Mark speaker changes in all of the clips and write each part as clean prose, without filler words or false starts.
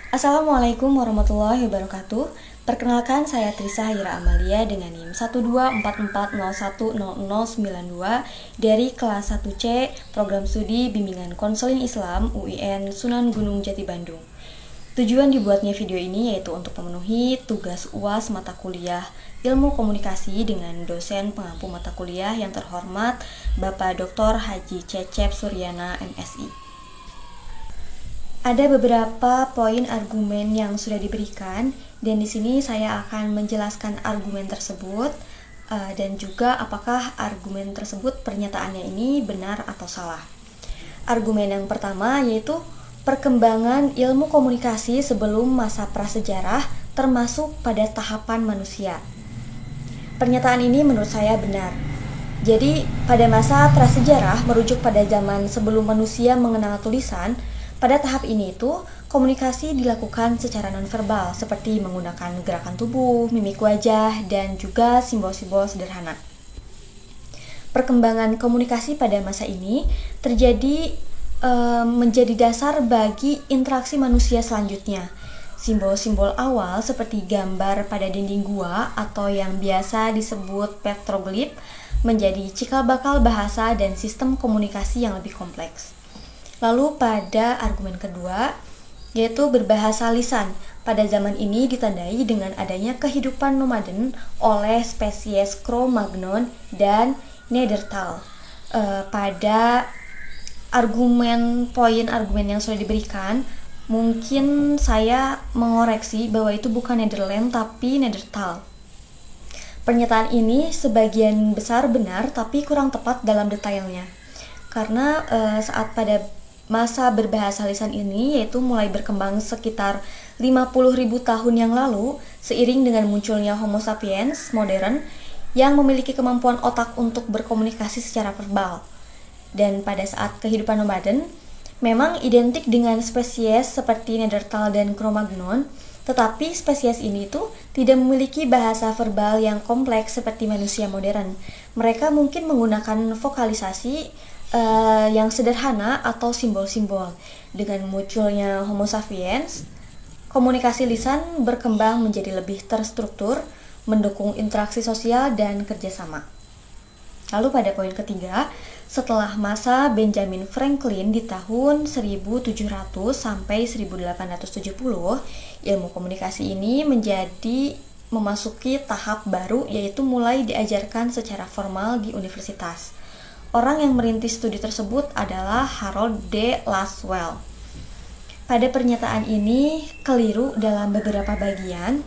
Speaker 1: Assalamualaikum warahmatullahi wabarakatuh. Perkenalkan, saya Trisa Hira Amalia dengan NIM 12440100092 dari kelas 1C Program Studi Bimbingan Konseling Islam UIN Sunan Gunung Jati Bandung. Tujuan dibuatnya video ini yaitu untuk memenuhi tugas UAS mata kuliah Ilmu Komunikasi dengan dosen pengampu mata kuliah yang terhormat Bapak Dr. Haji Cecep Suryana MSI. Ada beberapa poin argumen yang sudah diberikan, dan di sini saya akan menjelaskan argumen tersebut dan juga apakah argumen tersebut pernyataannya ini benar atau salah. Argumen yang pertama yaitu perkembangan ilmu komunikasi sebelum masa prasejarah termasuk pada tahapan manusia. Pernyataan ini menurut saya benar. Jadi pada masa prasejarah merujuk pada zaman sebelum manusia mengenal tulisan. Pada tahap ini itu, komunikasi dilakukan secara nonverbal seperti menggunakan gerakan tubuh, mimik wajah, dan juga simbol-simbol sederhana. Perkembangan komunikasi pada masa ini terjadi menjadi dasar bagi interaksi manusia selanjutnya. Simbol-simbol awal seperti gambar pada dinding gua atau yang biasa disebut petroglif menjadi cikal bakal bahasa dan sistem komunikasi yang lebih kompleks. Lalu pada argumen kedua, yaitu berbahasa lisan. Pada zaman ini ditandai dengan adanya kehidupan nomaden oleh spesies Cro-Magnon dan Neanderthal. Pada poin argumen yang sudah diberikan, mungkin saya mengoreksi bahwa itu bukan Nederland tapi Neanderthal. Pernyataan ini sebagian besar benar tapi kurang tepat dalam detailnya. Karena saat pada masa berbahasa lisan ini yaitu mulai berkembang sekitar 50.000 tahun yang lalu seiring dengan munculnya Homo sapiens modern yang memiliki kemampuan otak untuk berkomunikasi secara verbal. Dan pada saat kehidupan nomaden memang identik dengan spesies seperti Neanderthal dan Cro-Magnon, tetapi spesies ini tuh tidak memiliki bahasa verbal yang kompleks seperti manusia modern. Mereka mungkin menggunakan vokalisasi yang sederhana atau simbol-simbol. Dengan munculnya Homo sapiens, komunikasi lisan berkembang menjadi lebih terstruktur, mendukung interaksi sosial dan kerjasama. Lalu pada poin ketiga, setelah masa Benjamin Franklin di tahun 1700 sampai 1870, ilmu komunikasi ini memasuki tahap baru yaitu mulai diajarkan secara formal di universitas. Orang yang merintis studi tersebut adalah Harold D. Lasswell. Pada pernyataan ini keliru dalam beberapa bagian.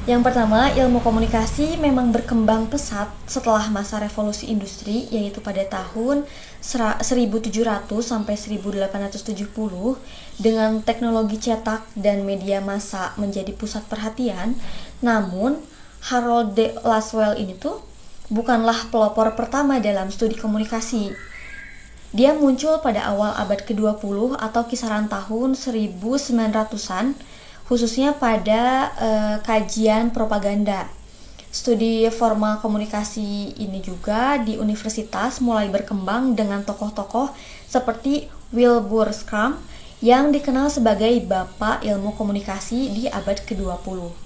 Speaker 1: Yang pertama, ilmu komunikasi memang berkembang pesat setelah masa revolusi industri, yaitu pada tahun 1700 sampai 1870 dengan teknologi cetak dan media massa menjadi pusat perhatian. Namun, Harold D. Lasswell ini tuh bukanlah pelopor pertama dalam studi komunikasi. Dia muncul pada awal abad ke-20 atau kisaran tahun 1900-an, khususnya pada kajian propaganda. Studi formal komunikasi ini juga di universitas mulai berkembang dengan tokoh-tokoh seperti Wilbur Schramm yang dikenal sebagai bapak ilmu komunikasi di abad ke-20.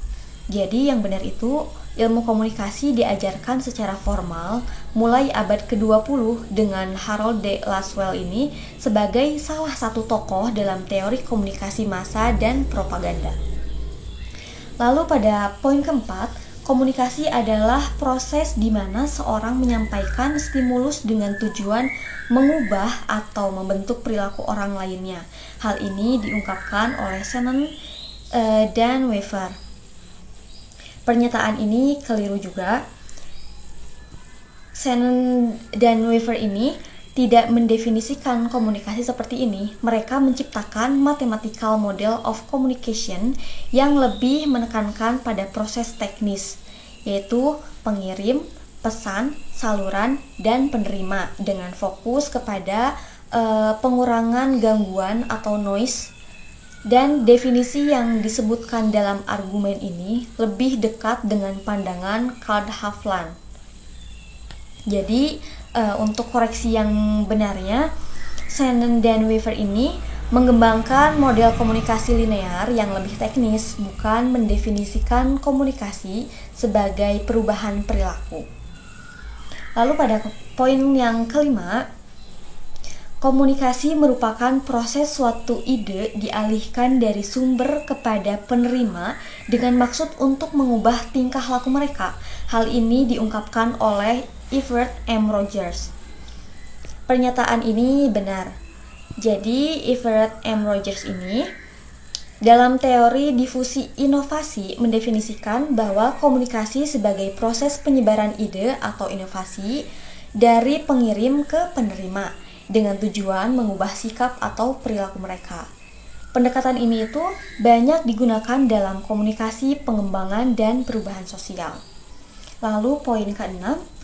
Speaker 1: Jadi yang benar itu, ilmu komunikasi diajarkan secara formal mulai abad ke-20 dengan Harold D. Lasswell ini sebagai salah satu tokoh dalam teori komunikasi massa dan propaganda. Lalu pada poin keempat, komunikasi adalah proses di mana seorang menyampaikan stimulus dengan tujuan mengubah atau membentuk perilaku orang lainnya. Hal ini diungkapkan oleh Shannon dan Weaver. Pernyataan ini keliru juga. Shannon dan Weaver ini tidak mendefinisikan komunikasi seperti ini. Mereka menciptakan mathematical model of communication yang lebih menekankan pada proses teknis, yaitu pengirim, pesan, saluran, dan penerima dengan fokus kepada pengurangan gangguan atau noise. Dan definisi yang disebutkan dalam argumen ini lebih dekat dengan pandangan Karl Hafland. Jadi untuk koreksi yang benarnya, Shannon dan Weaver ini Mengembangkan model komunikasi linear yang lebih teknis, bukan mendefinisikan komunikasi sebagai perubahan perilaku. Lalu pada poin yang kelima, komunikasi merupakan proses suatu ide dialihkan dari sumber kepada penerima dengan maksud untuk mengubah tingkah laku mereka. Hal ini diungkapkan oleh Everett M. Rogers. Pernyataan ini benar. Jadi, Everett M. Rogers ini dalam teori difusi inovasi mendefinisikan bahwa komunikasi sebagai proses penyebaran ide atau inovasi dari pengirim ke penerima dengan tujuan mengubah sikap atau perilaku mereka. Pendekatan ini itu banyak digunakan dalam komunikasi pengembangan dan perubahan sosial. Lalu poin ke-6,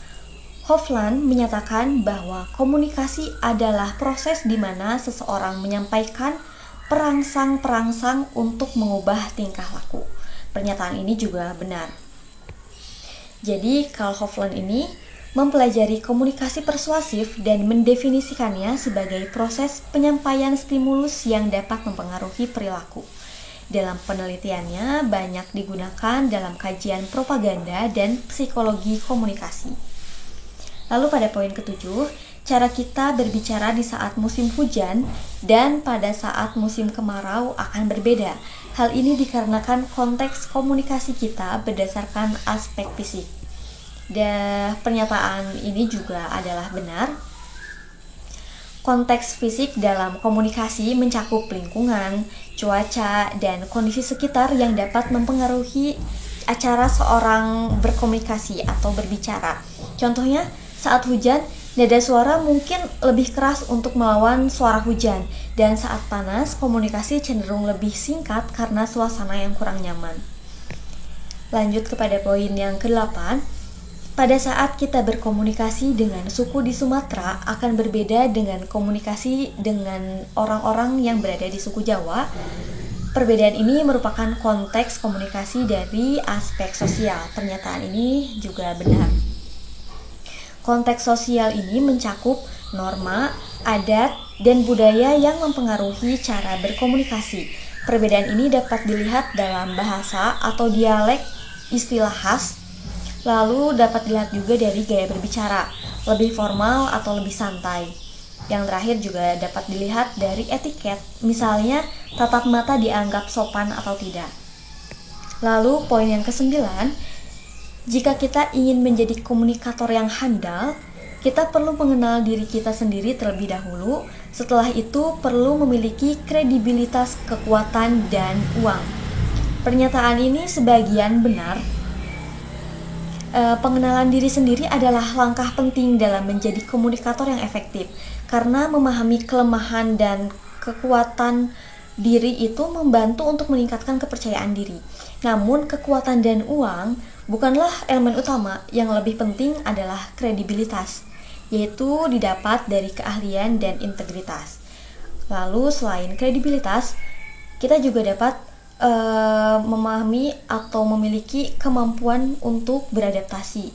Speaker 1: Hofland menyatakan bahwa komunikasi adalah proses di mana seseorang menyampaikan perangsang-perangsang untuk mengubah tingkah laku. Pernyataan ini juga benar. Jadi, Karl Hofland ini mempelajari komunikasi persuasif dan mendefinisikannya sebagai proses penyampaian stimulus yang dapat mempengaruhi perilaku. Dalam penelitiannya, banyak digunakan dalam kajian propaganda dan psikologi komunikasi. Lalu pada poin ke-7, cara kita berbicara di saat musim hujan dan pada saat musim kemarau akan berbeda. Hal ini dikarenakan konteks komunikasi kita berdasarkan aspek fisik. Dan pernyataan ini juga adalah benar. Konteks fisik dalam komunikasi mencakup lingkungan, cuaca, dan kondisi sekitar yang dapat mempengaruhi acara seorang berkomunikasi atau berbicara. Contohnya, saat hujan, nada suara mungkin lebih keras untuk melawan suara hujan, dan saat panas, komunikasi cenderung lebih singkat karena suasana yang kurang nyaman. Lanjut kepada poin yang ke-8, pada saat kita berkomunikasi dengan suku di Sumatera akan berbeda dengan komunikasi dengan orang-orang yang berada di suku Jawa. Perbedaan ini merupakan konteks komunikasi dari aspek sosial. Pernyataan ini juga benar. Konteks sosial ini mencakup norma, adat, dan budaya yang mempengaruhi cara berkomunikasi. Perbedaan ini dapat dilihat dalam bahasa atau dialek, istilah khas, lalu dapat dilihat juga dari gaya berbicara, lebih formal atau lebih santai. Yang terakhir juga dapat dilihat dari etiket, misalnya tatap mata dianggap sopan atau tidak. Lalu poin yang ke-9, jika kita ingin menjadi komunikator yang handal, kita perlu mengenal diri kita sendiri terlebih dahulu. Setelah itu perlu memiliki kredibilitas, kekuatan, dan uang. Pernyataan ini sebagian benar. Pengenalan diri sendiri adalah langkah penting dalam menjadi komunikator yang efektif, karena memahami kelemahan dan kekuatan diri itu membantu untuk meningkatkan kepercayaan diri. Namun kekuatan dan uang bukanlah elemen utama. Yang lebih penting adalah kredibilitas, yaitu didapat dari keahlian dan integritas. Lalu selain kredibilitas, kita juga dapat memahami atau memiliki kemampuan untuk beradaptasi,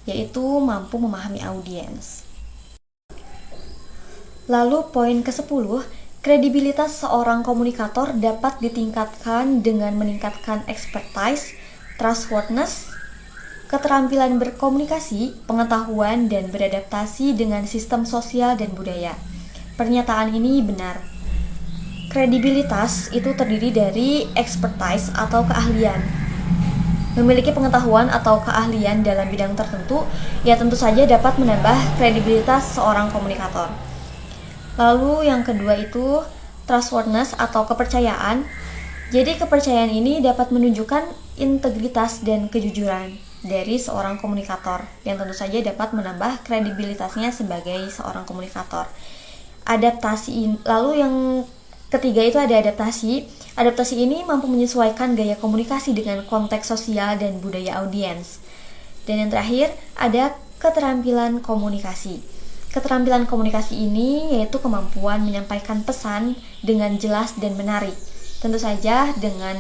Speaker 1: yaitu mampu memahami audiens. Lalu poin ke-10, kredibilitas seorang komunikator dapat ditingkatkan dengan meningkatkan expertise, trustworthiness, keterampilan berkomunikasi, pengetahuan, dan beradaptasi dengan sistem sosial dan budaya. Pernyataan ini benar. Kredibilitas itu terdiri dari expertise atau keahlian. Memiliki pengetahuan atau keahlian dalam bidang tertentu, ya tentu saja dapat menambah kredibilitas seorang komunikator. Lalu yang kedua itu trustworthiness atau kepercayaan. Jadi kepercayaan ini dapat menunjukkan integritas dan kejujuran dari seorang komunikator, yang tentu saja dapat menambah kredibilitasnya sebagai seorang komunikator. Adaptasi, lalu yang ketiga itu ada adaptasi. Adaptasi ini mampu menyesuaikan gaya komunikasi dengan konteks sosial dan budaya audiens. Dan yang terakhir ada keterampilan komunikasi. Keterampilan komunikasi ini yaitu kemampuan menyampaikan pesan dengan jelas dan menarik. Tentu saja dengan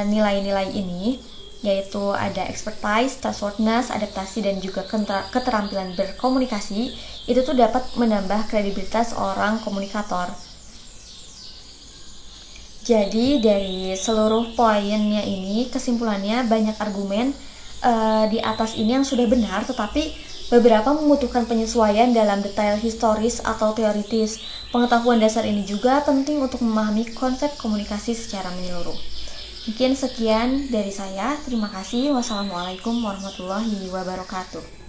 Speaker 1: nilai-nilai ini, yaitu ada expertise, trustworthiness, adaptasi, dan juga keterampilan berkomunikasi, itu tuh dapat menambah kredibilitas orang komunikator. Jadi dari seluruh poinnya ini, kesimpulannya banyak argumen di atas ini yang sudah benar, tetapi beberapa membutuhkan penyesuaian dalam detail historis atau teoritis. Pengetahuan dasar ini juga penting untuk memahami konsep komunikasi secara menyeluruh. Mungkin sekian dari saya. Terima kasih. Wassalamualaikum warahmatullahi wabarakatuh.